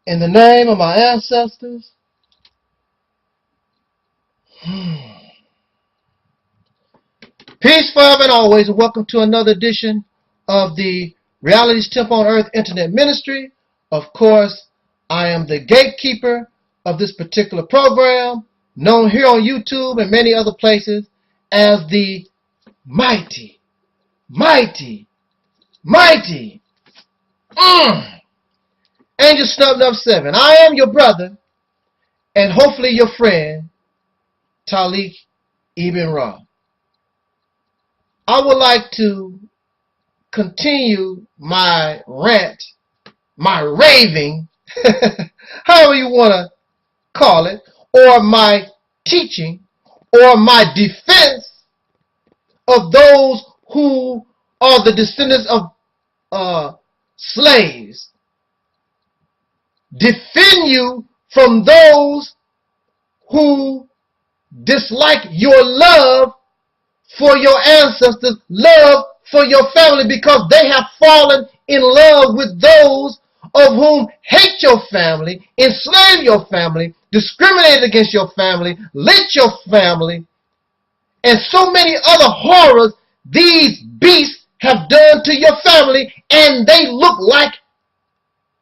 In the name of my ancestors, peace forever and always, and welcome to another edition of the Reality's Temple on Earth Internet Ministry. Of course, I am the gatekeeper of this particular program, known here on YouTube and many other places as the mighty Angelsnupnup7. I am your brother and hopefully your friend, Taalik Ibn'rad. I would like to continue my rant, my raving, however you want to call it, or my teaching, or my defense of those who are the descendants of slaves. Defend you from those who dislike your love for your ancestors, love for your family, because they have fallen in love with those of whom hate your family, enslave your family, discriminate against your family, lynch your family, and so many other horrors these beasts have done to your family, and they look like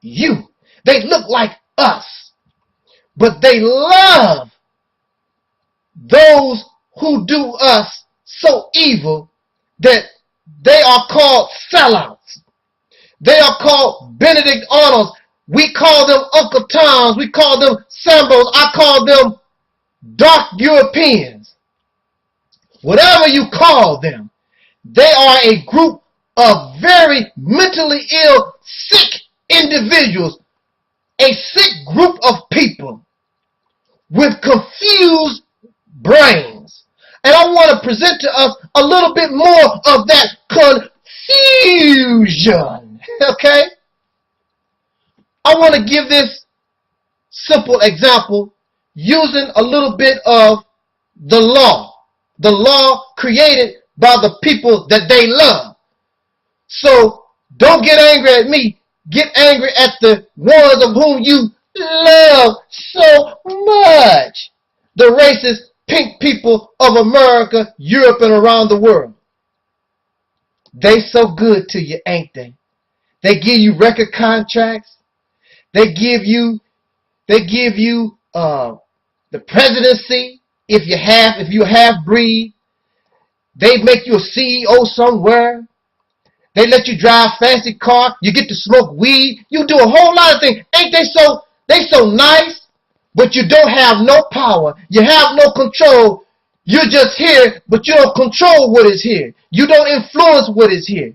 you. They look like us. But they love those who do us so evil that they are called sellouts. They are called Benedict Arnolds. We call them Uncle Toms. We call them Sambos. I call them dark Europeans. Whatever you call them, they are a group of very mentally ill, sick individuals, a sick group of people with confused brains. And I want to present to us a little bit more of that confusion, okay? I want to give this simple example using a little bit of the law created by the people that they love. So don't get angry at me. Get angry at the ones of whom you love so much. The racist pink people of America, Europe, and around the world. They so good to you, ain't they? They give you record contracts. They give you the presidency if you're half breed. They make you a CEO somewhere. They let you drive fancy car. You get to smoke weed. You do a whole lot of things. Ain't they so nice? But you don't have no power. You have no control. You're just here, but you don't control what is here. You don't influence what is here.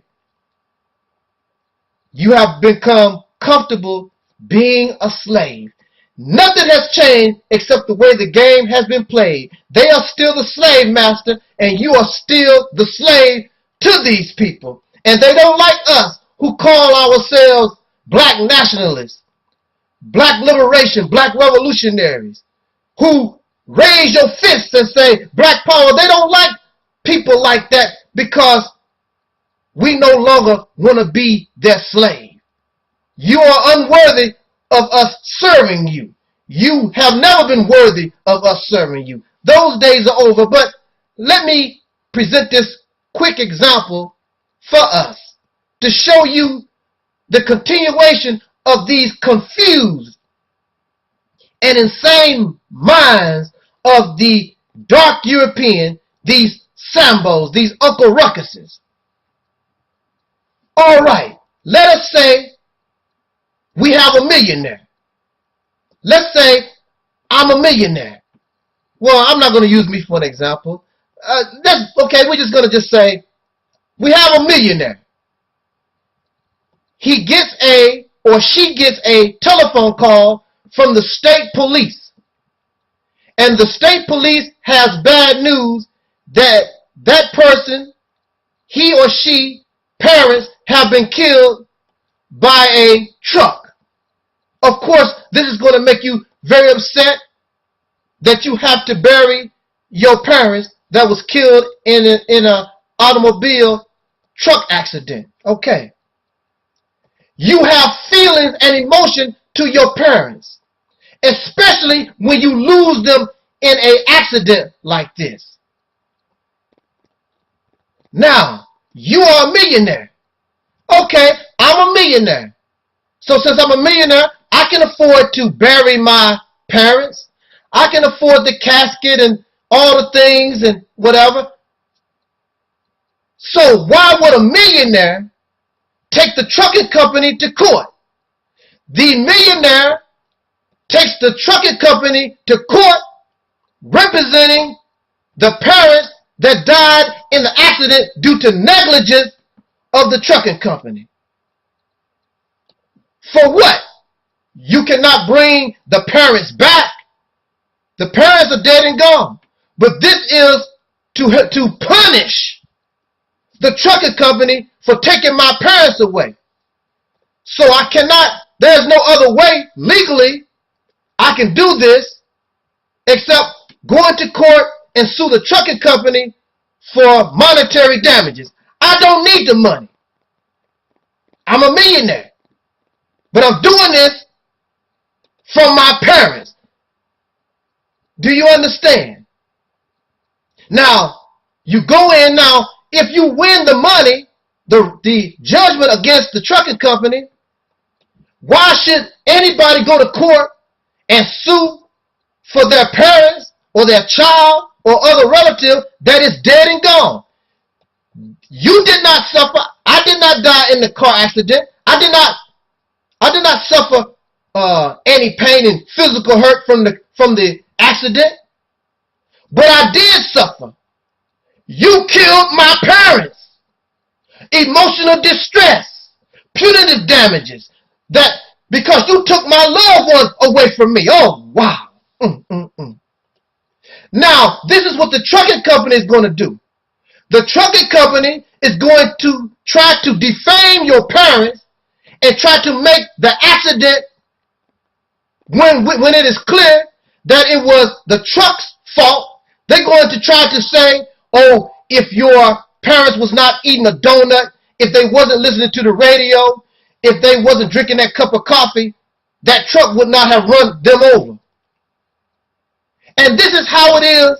You have become comfortable being a slave. Nothing has changed except the way the game has been played. They are still the slave master, and you are still the slave to these people. And they don't like us who call ourselves black nationalists, black liberation, black revolutionaries, who raise your fists and say black power. They don't like people like that because we no longer want to be their slave. You are unworthy of us serving you. You have never been worthy of us serving you. Those days are over, but let me present this quick example for us to show you the continuation of these confused and insane minds of the dark European, these Sambos, these Uncle Ruckuses. All right, let us say we have a millionaire. Let's say I'm a millionaire. Well, I'm not going to use me for an example. That's okay. We're just going to just say we have a millionaire. He gets or she gets a telephone call from the state police. And the state police has bad news that that person, he or she, parents, have been killed by a truck. Of course, this is going to make you very upset that you have to bury your parents that was killed in an automobile truck accident. Okay. You have feelings and emotion to your parents, especially when you lose them in an accident like this. Now, you are a millionaire. Okay, I'm a millionaire. So since I'm a millionaire, I can afford to bury my parents. I can afford the casket and all the things and whatever. So why would a millionaire take the trucking company to court? The millionaire takes the trucking company to court representing the parents that died in the accident due to negligence of the trucking company. For what? You cannot bring the parents back. The parents are dead and gone. But this is to punish the trucking company for taking my parents away. So I cannot, there's no other way legally I can do this except going to court and sue the trucking company for monetary damages. I don't need the money. I'm a millionaire. But I'm doing this from my parents. Do you understand? Now, you go in now, if you win the money, the judgment against the trucking company, why should anybody go to court and sue for their parents or their child or other relative that is dead and gone? You did not suffer. I did not die in the car accident. I did not suffer any pain and physical hurt from the accident. But I did suffer. You killed my parents. Emotional distress, punitive damages, that because you took my loved ones away from me. Oh, wow. Now, this is what the trucking company is going to do. The trucking company is going to try to defame your parents and try to make the accident, when it is clear that it was the truck's fault, they're going to try to say, oh, if your parents was not eating a donut, if they wasn't listening to the radio, if they wasn't drinking that cup of coffee, that truck would not have run them over. And this is how it is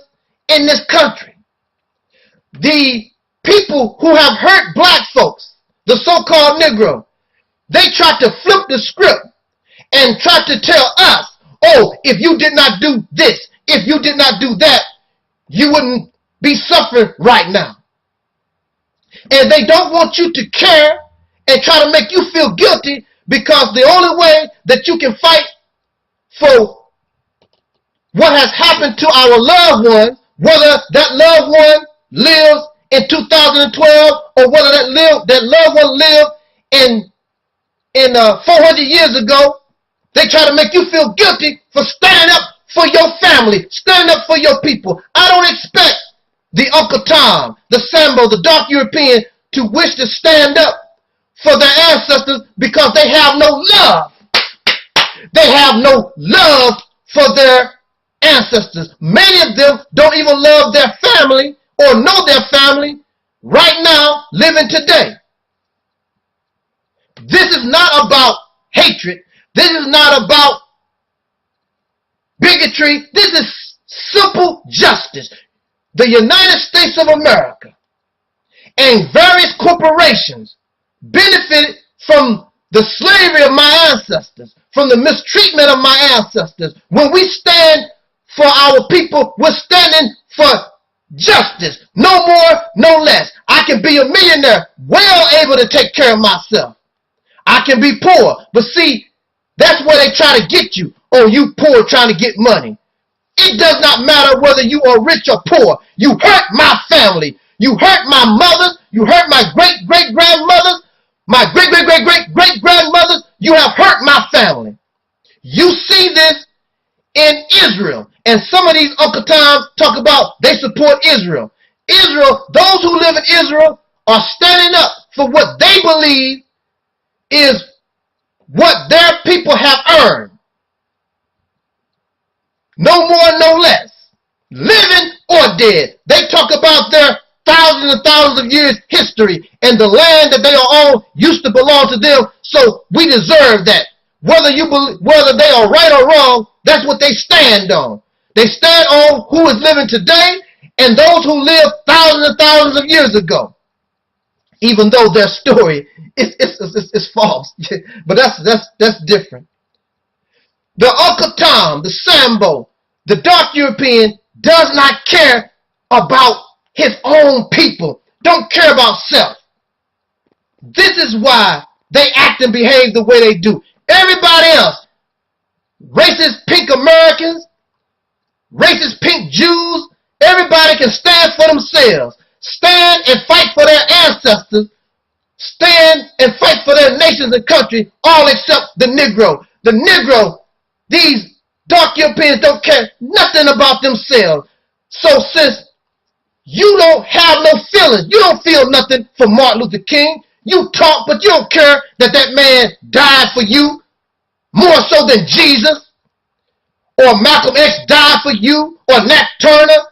in this country. The people who have hurt black folks, the so-called Negro, they try to flip the script and try to tell us, oh, if you did not do this, if you did not do that, you wouldn't be suffering right now. And they don't want you to care and try to make you feel guilty, because the only way that you can fight for what has happened to our loved ones, whether that loved one lives in 2012 or whether that loved one lived in 400 years ago, they try to make you feel guilty for standing up for your family, standing up for your people. I don't expect the Uncle Tom, the Sambo, the dark European to wish to stand up for their ancestors because they have no love. They have no love for their ancestors. Many of them don't even love their family or know their family right now, living today. This is not about hatred. This is not about bigotry. This is simple justice. The United States of America and various corporations benefited from the slavery of my ancestors, from the mistreatment of my ancestors. When we stand for our people, we're standing for justice. No more, no less. I can be a millionaire, well able to take care of myself. I can be poor, but see, that's where they try to get you. Oh, you poor trying to get money. It does not matter whether you are rich or poor. You hurt my family. You hurt my mothers. You hurt my great-great-grandmothers. My great-great-great-great-great-grandmothers. You have hurt my family. You see this in Israel. And some of these Uncle Toms talk about they support Israel. Israel, those who live in Israel are standing up for what they believe is what their people have earned. No more, no less. Living or dead. They talk about their thousands and thousands of years history and the land that they are all used to belong to them. So we deserve that. Whether they are right or wrong, that's what they stand on. They stand on who is living today and those who lived thousands and thousands of years ago. Even though their story is false. But that's different. The Uncle Tom, the Sambo, the dark European does not care about his own people. Don't care about self. This is why they act and behave the way they do. Everybody else, racist pink Americans, racist pink Jews, everybody can stand for themselves. Stand and fight for their ancestors. Stand and fight for their nations and country, all except the Negro. The Negro, these dark Europeans don't care nothing about themselves. So since you don't have no feelings, you don't feel nothing for Martin Luther King. You talk, but you don't care that that man died for you more so than Jesus, or Malcolm X died for you, or Nat Turner,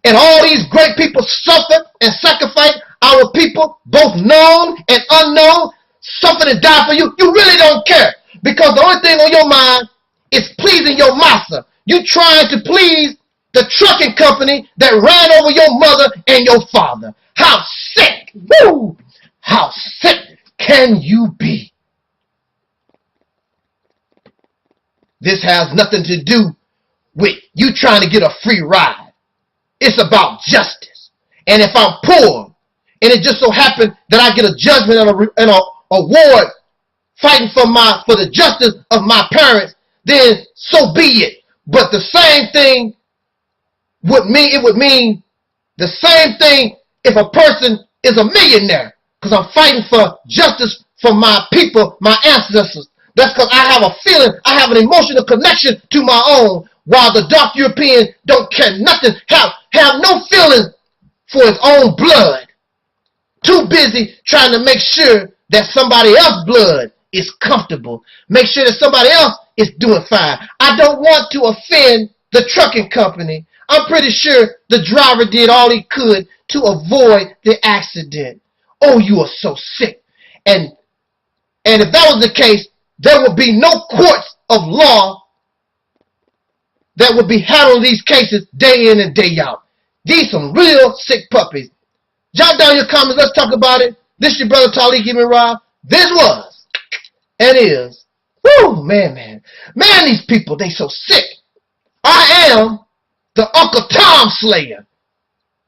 and all these great people suffered and sacrificed. Our people, both known and unknown, suffered and died for you. You really don't care, because the only thing on your mind is pleasing your master. You trying to please the trucking company that ran over your mother and your father. How sick! Woo! How sick can you be? This has nothing to do with you trying to get a free ride. It's about justice. And if I'm poor, and it just so happened that I get a judgment and an award fighting for the justice of my parents, then so be it. But the same thing would mean the same thing if a person is a millionaire, because I'm fighting for justice for my people, my ancestors. That's because I have a feeling, I have an emotional connection to my own, while the dark European don't care nothing, have no feeling for his own blood. Too busy trying to make sure that somebody else's blood is comfortable. Make sure that somebody else is doing fine. I don't want to offend the trucking company. I'm pretty sure the driver did all he could to avoid the accident. Oh, you are so sick. And if that was the case, there would be no courts of law that would be handling these cases day in and day out. These some real sick puppies. Jot down your comments. Let's talk about it. This is your brother Taalik Ibn'rad. This was and is. Woo, man, these people, they so sick. I am the Uncle Tom Slayer.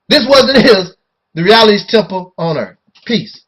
This was and is the Reality's Temple on Earth. Peace.